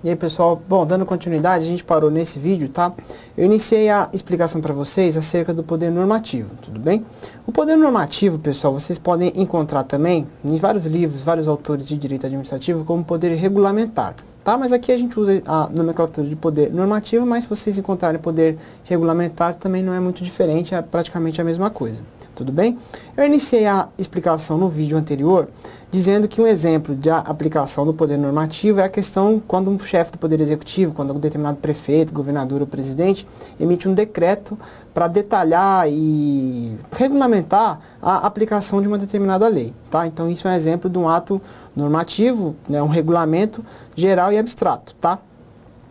E aí pessoal, bom, dando continuidade, a gente parou nesse vídeo, tá? Eu iniciei a explicação para vocês acerca do poder normativo, tudo bem? O poder normativo, pessoal, vocês podem encontrar também em vários livros, vários autores de direito administrativo como poder regulamentar, tá? Mas aqui a gente usa a nomenclatura de poder normativo, mas se vocês encontrarem poder regulamentar também não é muito diferente, é praticamente a mesma coisa. Tudo bem? Eu iniciei a explicação no vídeo anterior dizendo que um exemplo de aplicação do poder normativo é a questão quando um chefe do poder executivo, quando um determinado prefeito, governador ou presidente emite um decreto para detalhar e regulamentar a aplicação de uma determinada lei, tá? Então isso é um exemplo de um ato normativo, né, um regulamento geral e abstrato, tá?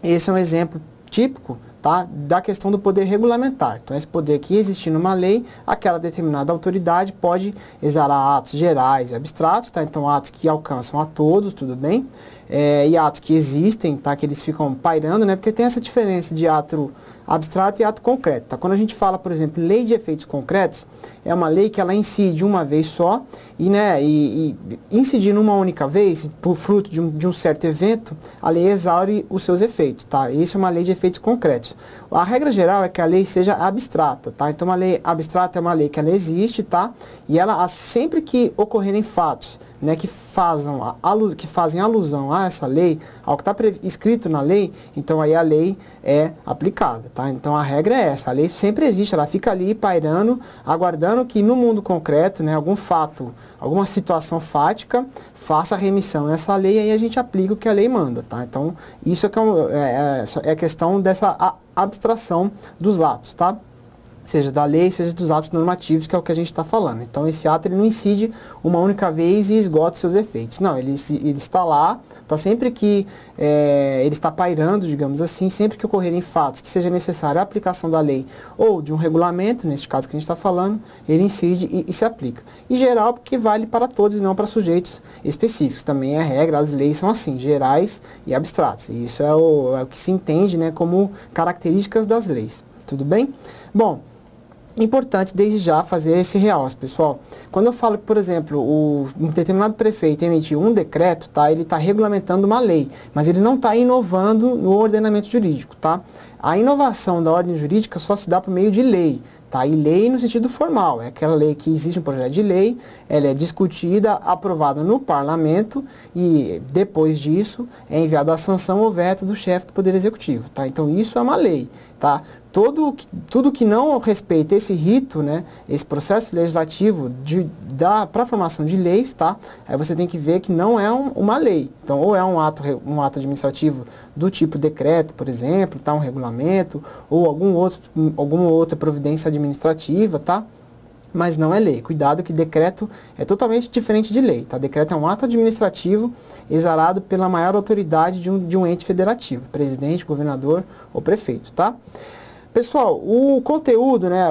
Esse é um exemplo típico, tá, da questão do poder regulamentar. Então, esse poder que existe numa lei, aquela determinada autoridade pode exarar atos gerais e abstratos, tá? Então, atos que alcançam a todos, tudo bem? E atos que existem, tá? Que eles ficam pairando, né? Porque tem essa diferença de ato abstrato e ato concreto, tá? Quando a gente fala, por exemplo, lei de efeitos concretos, é uma lei que ela incide uma vez só e, né, e incidir numa única vez, por fruto de um certo evento, a lei exaure os seus efeitos, tá? Isso é uma lei de efeitos concretos. A regra geral é que a lei seja abstrata, tá? Então, uma lei abstrata é uma lei que ela existe, tá? E ela, sempre que ocorrerem fatos, né, que fazem alusão a essa lei, ao que está escrito na lei, então aí a lei é aplicada, tá? Então a regra é essa, a lei sempre existe, ela fica ali pairando, aguardando que no mundo concreto, né, algum fato, alguma situação fática, faça remissão a essa lei e aí a gente aplica o que a lei manda, tá? Então isso é a questão dessa abstração dos atos, tá? Seja da lei, seja dos atos normativos, que é o que a gente está falando. Então, esse ato ele não incide uma única vez e esgota seus efeitos. Não, ele está lá, está sempre que ele está pairando, digamos assim, sempre que ocorrerem fatos que seja necessária a aplicação da lei ou de um regulamento, neste caso que a gente está falando, ele incide e se aplica. Em geral, porque vale para todos e não para sujeitos específicos. Também é regra, as leis são assim, gerais e abstratas. E isso é o que se entende, né, como características das leis. Tudo bem? Bom, importante desde já fazer esse realce, pessoal. Quando eu falo que, por exemplo, um determinado prefeito emitiu um decreto, tá? Ele está regulamentando uma lei, mas ele não está inovando no ordenamento jurídico, tá? A inovação da ordem jurídica só se dá por meio de lei, tá? E lei no sentido formal, é aquela lei que existe um projeto de lei, ela é discutida, aprovada no parlamento e depois disso é enviada a sanção ou veto do chefe do Poder Executivo, tá? Então isso é uma lei, tá? Tudo que não respeita esse rito, né, esse processo legislativo para a formação de leis, tá? Aí você tem que ver que não é uma lei. Então, ou é um ato administrativo do tipo decreto, por exemplo, tá? Um regulamento, ou alguma outra providência administrativa, tá? Mas não é lei. Cuidado que decreto é totalmente diferente de lei, tá? Decreto é um ato administrativo exarado pela maior autoridade de um ente federativo, presidente, governador ou prefeito, tá? Pessoal, o conteúdo, né,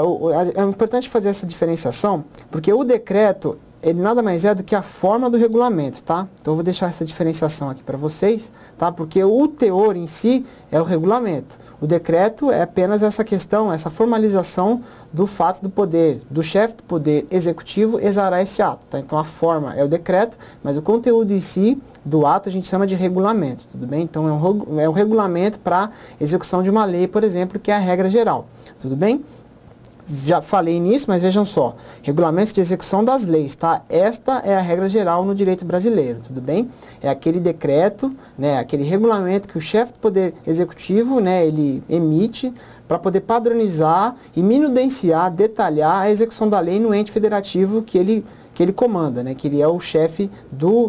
é importante fazer essa diferenciação, porque o decreto, ele nada mais é do que a forma do regulamento, tá? Então eu vou deixar essa diferenciação aqui para vocês, tá? Porque o teor em si é o regulamento. O decreto é apenas essa questão, essa formalização do fato do poder, do chefe do poder executivo exarar esse ato, tá? Então a forma é o decreto, mas o conteúdo em si do ato a gente chama de regulamento, tudo bem? Então é um regulamento para execução de uma lei, por exemplo, que é a regra geral, tudo bem? Já falei nisso, mas vejam só, regulamentos de execução das leis, tá? Esta é a regra geral no direito brasileiro, tudo bem? É aquele decreto, né, aquele regulamento que o chefe do Poder Executivo, né, ele emite para poder padronizar e minudenciar, detalhar a execução da lei no ente federativo que ele comanda, né, que ele é o chefe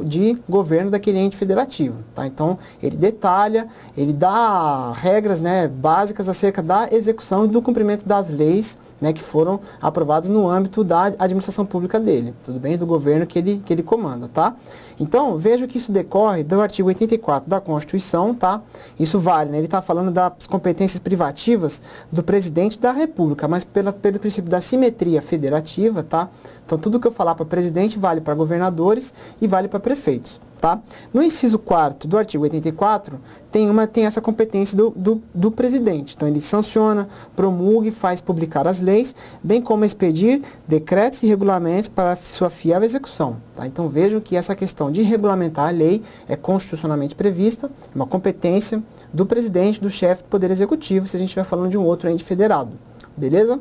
de governo daquele ente federativo, tá? Então, ele detalha, ele dá regras, né, básicas acerca da execução e do cumprimento das leis, né, que foram aprovadas no âmbito da administração pública dele, tudo bem? Do governo que ele comanda, tá? Então, veja que isso decorre do artigo 84 da Constituição, tá? Isso vale, né? Ele está falando das competências privativas do presidente da República, mas pelo princípio da simetria federativa, tá? Então, tudo que eu falar para presidente vale para governadores e vale para prefeitos, tá? No inciso 4º do artigo 84, tem essa competência do presidente. Então, ele sanciona, promulga e faz publicar as leis, bem como expedir decretos e regulamentos para sua fiel execução. Tá? Então, vejam que essa questão de regulamentar a lei é constitucionalmente prevista, é uma competência do presidente, do chefe do Poder Executivo, se a gente estiver falando de um outro ente federado. Beleza?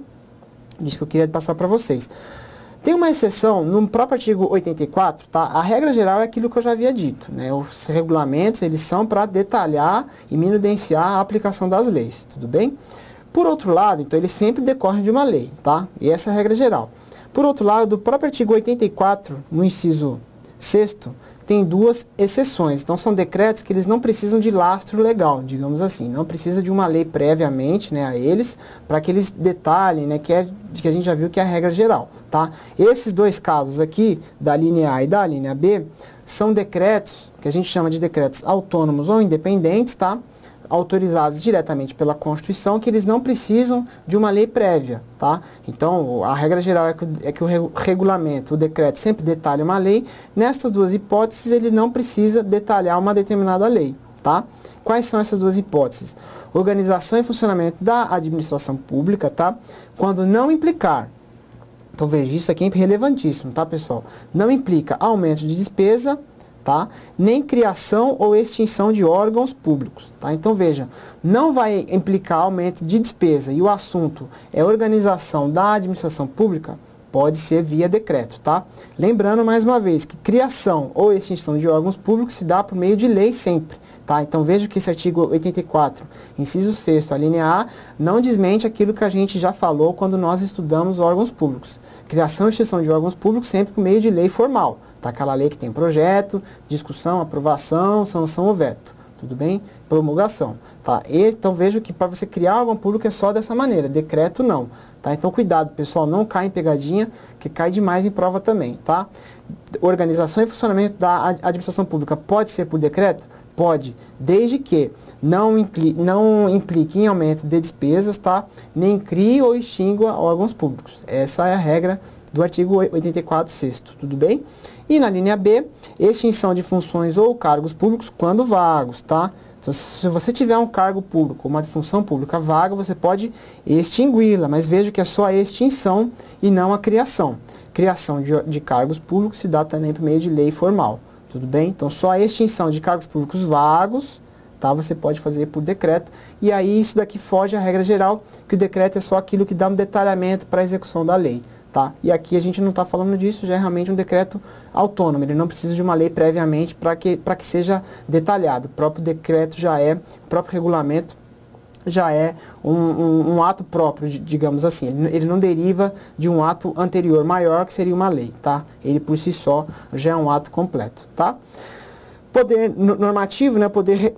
Isso que eu queria passar para vocês. Tem uma exceção no próprio artigo 84, tá? A regra geral é aquilo que eu já havia dito, né? Os regulamentos, eles são para detalhar e minudenciar a aplicação das leis, tudo bem? Por outro lado, então, eles sempre decorrem de uma lei, tá? E essa é a regra geral. Por outro lado, do próprio artigo 84, no inciso 6º, tem duas exceções. Então, são decretos que eles não precisam de lastro legal, digamos assim. Não precisa de uma lei previamente, né, a eles, para que eles detalhem, né, que a gente já viu que é a regra geral, tá? Esses dois casos aqui, da linha A e da linha B, são decretos que a gente chama de decretos autônomos ou independentes, tá? Autorizados diretamente pela Constituição, que eles não precisam de uma lei prévia, tá? Então, a regra geral é que o regulamento, o decreto sempre detalha uma lei. Nestas duas hipóteses, ele não precisa detalhar uma determinada lei, tá? Quais são essas duas hipóteses? Organização e funcionamento da administração pública, tá? Quando não implicar, então veja, isso aqui é relevantíssimo, tá, pessoal? Não implica aumento de despesa, tá? Nem criação ou extinção de órgãos públicos, tá? Então veja, não vai implicar aumento de despesa e o assunto é organização da administração pública, pode ser via decreto, tá? Lembrando mais uma vez que criação ou extinção de órgãos públicos se dá por meio de lei sempre, tá? Então veja que esse artigo 84, inciso 6º, a linha A, não desmente aquilo que a gente já falou quando nós estudamos órgãos públicos. Criação e extinção de órgãos públicos sempre por meio de lei formal. Tá? Aquela lei que tem projeto, discussão, aprovação, sanção ou veto. Tudo bem? Promulgação. Tá? Então veja que para você criar órgão público é só dessa maneira, decreto não. Tá? Então cuidado, pessoal, não cai em pegadinha, que cai demais em prova também. Tá? Organização e funcionamento da administração pública pode ser por decreto? Pode, desde que não implique em aumento de despesas, tá? Nem crie ou extingua órgãos públicos. Essa é a regra do artigo 84, 6º, tudo bem? E na linha B, extinção de funções ou cargos públicos quando vagos, tá? Então, se você tiver um cargo público, uma função pública vaga, você pode extingui-la, mas veja que é só a extinção e não a criação. Criação de cargos públicos se dá também por meio de lei formal, tudo bem? Então, só a extinção de cargos públicos vagos, tá? Você pode fazer por decreto, e aí isso daqui foge à regra geral, que o decreto é só aquilo que dá um detalhamento para a execução da lei. Tá? E aqui a gente não está falando disso, já é realmente um decreto autônomo, ele não precisa de uma lei previamente para que seja detalhado. O próprio decreto já é, o próprio regulamento já é um ato próprio, digamos assim. Ele não deriva de um ato anterior maior, que seria uma lei, tá? Ele por si só já é um ato completo, tá? Poder normativo, né, poder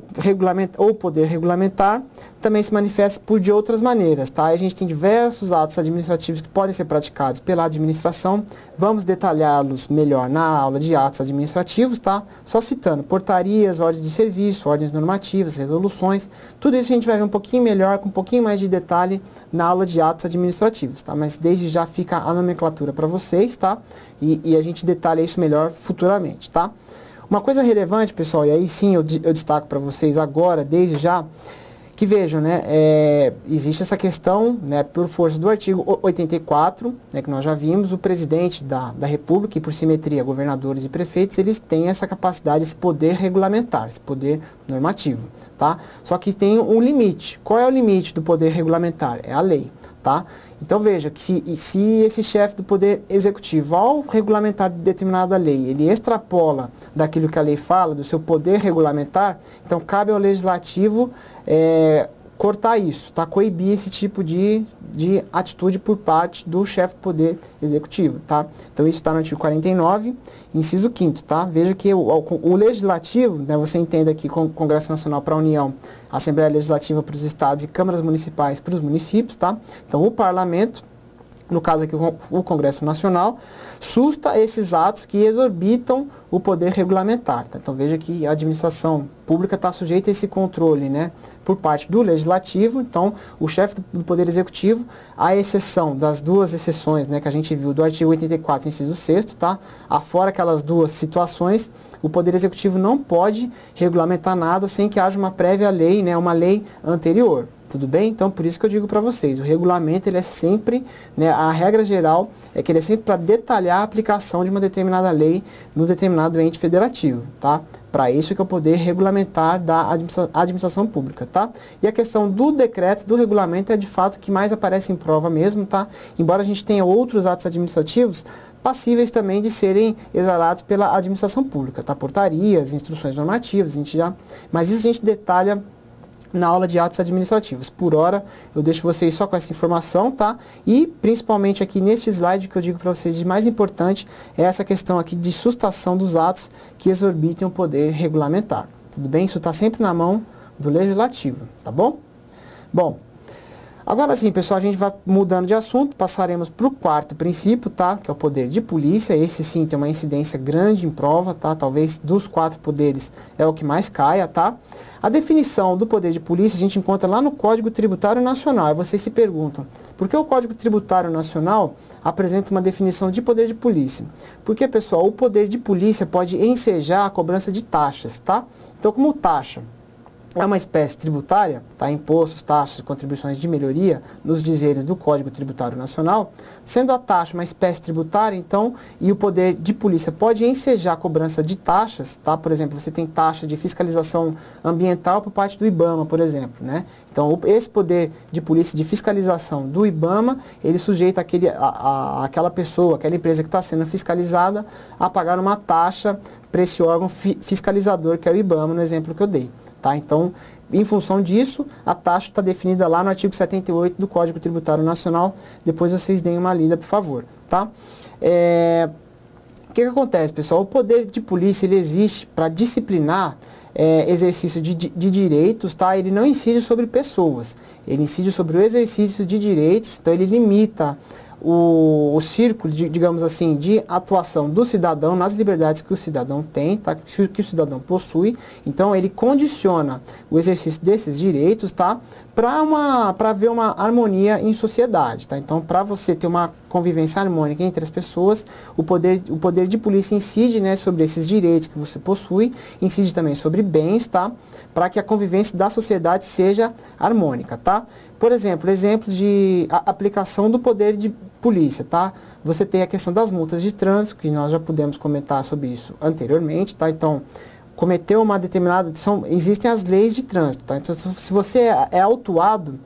regulamentar, também se manifesta por de outras maneiras, tá? A gente tem diversos atos administrativos que podem ser praticados pela administração. Vamos detalhá-los melhor na aula de atos administrativos, tá? Só citando portarias, ordens de serviço, ordens normativas, resoluções. Tudo isso a gente vai ver um pouquinho melhor, com um pouquinho mais de detalhe na aula de atos administrativos, tá? Mas desde já fica a nomenclatura para vocês, tá? E a gente detalha isso melhor futuramente, tá? Uma coisa relevante, pessoal, e aí sim eu destaco para vocês agora, desde já, que vejam, né, existe essa questão, né, por força do artigo 84, né, que nós já vimos, o presidente da República, e por simetria, governadores e prefeitos, eles têm essa capacidade, esse poder regulamentar, esse poder normativo, tá? Só que tem um limite. Qual é o limite do poder regulamentar? É a lei, tá? Então veja que se esse chefe do Poder Executivo, ao regulamentar determinada lei, ele extrapola daquilo que a lei fala, do seu poder regulamentar, então cabe ao Legislativo cortar isso, tá? Coibir esse tipo de atitude por parte do chefe do Poder Executivo, tá? Então isso está no artigo 49, inciso 5º, tá? Veja que o Legislativo, né, você entende aqui com o Congresso Nacional para a União, Assembleia Legislativa para os estados e câmaras municipais para os municípios, tá? Então o Parlamento no caso aqui o Congresso Nacional, susta esses atos que exorbitam o poder regulamentar. Tá? Então veja que a administração pública está sujeita a esse controle, né, por parte do Legislativo. Então o chefe do Poder Executivo, à exceção das duas exceções, né, que a gente viu do artigo 84, inciso 6º, tá? Afora aquelas duas situações, o Poder Executivo não pode regulamentar nada sem que haja uma prévia lei, né, uma lei anterior. Tudo bem? Então, por isso que eu digo para vocês, o regulamento, ele é sempre, né, a regra geral é que ele é sempre para detalhar a aplicação de uma determinada lei no determinado ente federativo, tá? Para isso que é o poder regulamentar da administração pública, tá? E a questão do decreto, do regulamento, é de fato que mais aparece em prova mesmo, tá? Embora a gente tenha outros atos administrativos passíveis também de serem exalados pela administração pública, tá? Portarias, instruções normativas, mas isso a gente detalha na aula de atos administrativos. Por hora, eu deixo vocês só com essa informação, tá? E, principalmente aqui neste slide, que eu digo para vocês de mais importante, é essa questão aqui de sustação dos atos que exorbitem o poder regulamentar. Tudo bem? Isso está sempre na mão do Legislativo, tá bom? Bom, agora sim, pessoal, a gente vai mudando de assunto, passaremos para o quarto princípio, tá? Que é o poder de polícia. Esse sim tem uma incidência grande em prova, tá? Talvez dos 4 poderes é o que mais caia, tá? A definição do poder de polícia a gente encontra lá no Código Tributário Nacional. E vocês se perguntam, por que o Código Tributário Nacional apresenta uma definição de poder de polícia? Porque, pessoal, o poder de polícia pode ensejar a cobrança de taxas, tá? Então, como taxa é uma espécie tributária, tá? Impostos, taxas, contribuições de melhoria, nos dizeres do Código Tributário Nacional, sendo a taxa uma espécie tributária, então, e o poder de polícia pode ensejar a cobrança de taxas, tá? Por exemplo, você tem taxa de fiscalização ambiental por parte do IBAMA, por exemplo, né? Então, esse poder de polícia de fiscalização do IBAMA, ele sujeita aquela pessoa, aquela empresa que está sendo fiscalizada a pagar uma taxa para esse órgão fiscalizador, que é o IBAMA, no exemplo que eu dei. Tá? Então, em função disso, a taxa está definida lá no artigo 78 do Código Tributário Nacional. Depois vocês deem uma lida, por favor. Tá? O que acontece, pessoal? O poder de polícia ele existe para disciplinar exercício de direitos, tá? Ele não incide sobre pessoas, ele incide sobre o exercício de direitos, então ele limita o círculo, digamos assim, de atuação do cidadão nas liberdades que o cidadão tem, tá? Que o cidadão possui. Então, ele condiciona o exercício desses direitos, tá? Para haver uma harmonia em sociedade, tá? Então, para você ter uma convivência harmônica entre as pessoas, o poder de polícia incide, né, sobre esses direitos que você possui, incide também sobre bens, tá? Para que a convivência da sociedade seja harmônica, tá? Por exemplo, exemplos de aplicação do poder de polícia, tá? Você tem a questão das multas de trânsito, que nós já pudemos comentar sobre isso anteriormente, tá? Então, cometeu uma determinada... existem as leis de trânsito, tá? Então, se você é autuado,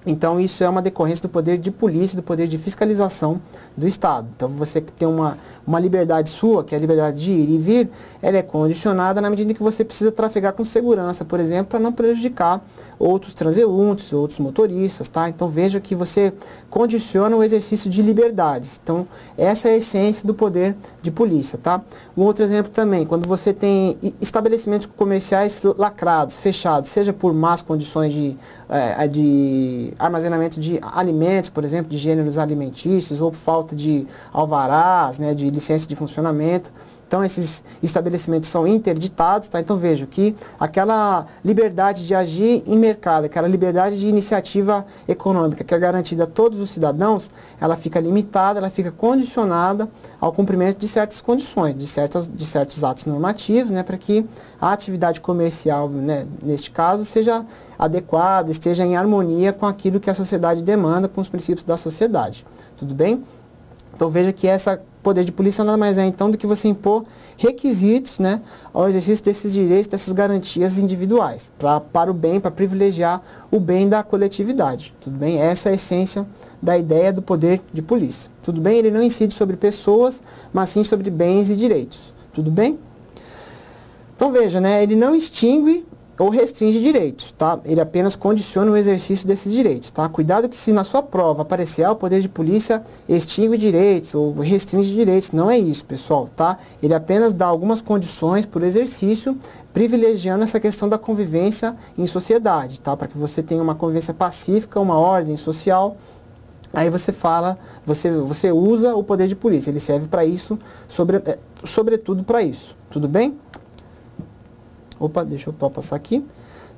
então isso é uma decorrência do poder de polícia, do poder de fiscalização do Estado. Então, você tem uma liberdade sua, que é a liberdade de ir e vir, ela é condicionada na medida em que você precisa trafegar com segurança, por exemplo, para não prejudicar outros transeuntes, outros motoristas, tá? Então, veja que você condiciona o exercício de liberdades. Então, essa é a essência do poder de polícia, tá? Um outro exemplo também, quando você tem estabelecimentos comerciais lacrados, fechados, seja por más condições de armazenamento de alimentos, por exemplo, de gêneros alimentícios, ou falta de alvarás, né, de licença de funcionamento. Então, esses estabelecimentos são interditados, tá? Então, vejo que aquela liberdade de agir em mercado, aquela liberdade de iniciativa econômica que é garantida a todos os cidadãos, ela fica limitada, ela fica condicionada ao cumprimento de certas condições, de certos atos normativos, né, para que a atividade comercial, né, neste caso, seja adequada, esteja em harmonia com aquilo que a sociedade demanda, com os princípios da sociedade. Tudo bem? Então, veja que esse poder de polícia nada mais é, então, do que você impor requisitos, né, ao exercício desses direitos, dessas garantias individuais, para o bem, para privilegiar o bem da coletividade. Tudo bem? Essa é a essência da ideia do poder de polícia. Tudo bem? Ele não incide sobre pessoas, mas sim sobre bens e direitos. Tudo bem? Então, veja, né, ele não extingue ou restringe direitos, tá? Ele apenas condiciona o exercício desses direitos, tá? Cuidado que se na sua prova aparecer o poder de polícia extingue direitos ou restringe direitos, não é isso, pessoal, tá? Ele apenas dá algumas condições para o exercício, privilegiando essa questão da convivência em sociedade, tá? Para que você tenha uma convivência pacífica, uma ordem social aí você fala, você usa o poder de polícia, ele serve para isso, sobretudo para isso, tudo bem? Opa, deixa eu passar aqui.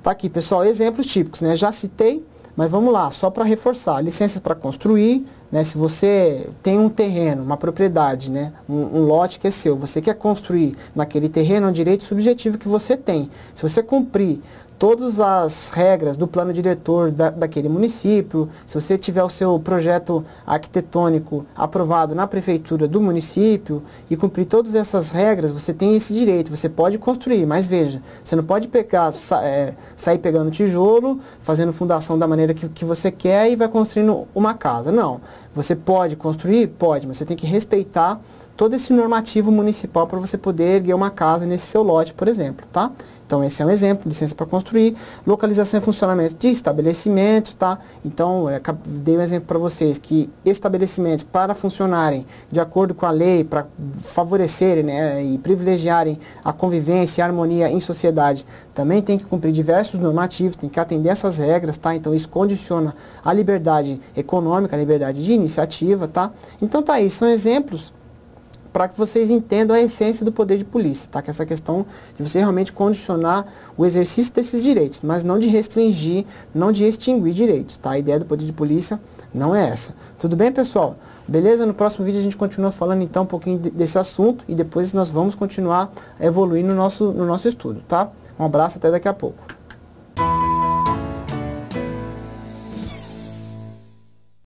Tá aqui, pessoal, exemplos típicos, né? Já citei, mas vamos lá, só para reforçar. Licenças para construir, né? Se você tem um terreno, uma propriedade, né? Um lote que é seu, você quer construir naquele terreno, é um direito subjetivo que você tem. Se você cumprir todas as regras do plano diretor daquele município, se você tiver o seu projeto arquitetônico aprovado na prefeitura do município e cumprir todas essas regras, você tem esse direito, você pode construir, mas veja, você não pode pegar, sair pegando tijolo, fazendo fundação da maneira que você quer e vai construindo uma casa. Não, você pode construir? Pode, mas você tem que respeitar todo esse normativo municipal para você poder erguer uma casa nesse seu lote, por exemplo, tá? Então, esse é um exemplo, licença para construir, localização e funcionamento de estabelecimentos, tá? Então, dei um exemplo para vocês que estabelecimentos, para funcionarem de acordo com a lei, para favorecerem, né, e privilegiarem a convivência e a harmonia em sociedade, também tem que cumprir diversos normativos, tem que atender essas regras, tá? Então, isso condiciona a liberdade econômica, a liberdade de iniciativa, tá? Então, tá aí, são exemplos para que vocês entendam a essência do poder de polícia, tá? Que é essa questão de você realmente condicionar o exercício desses direitos, mas não de restringir, não de extinguir direitos, tá? A ideia do poder de polícia não é essa. Tudo bem, pessoal? Beleza? No próximo vídeo a gente continua falando então um pouquinho desse assunto e depois nós vamos continuar evoluindo no nosso estudo, tá? Um abraço, até daqui a pouco.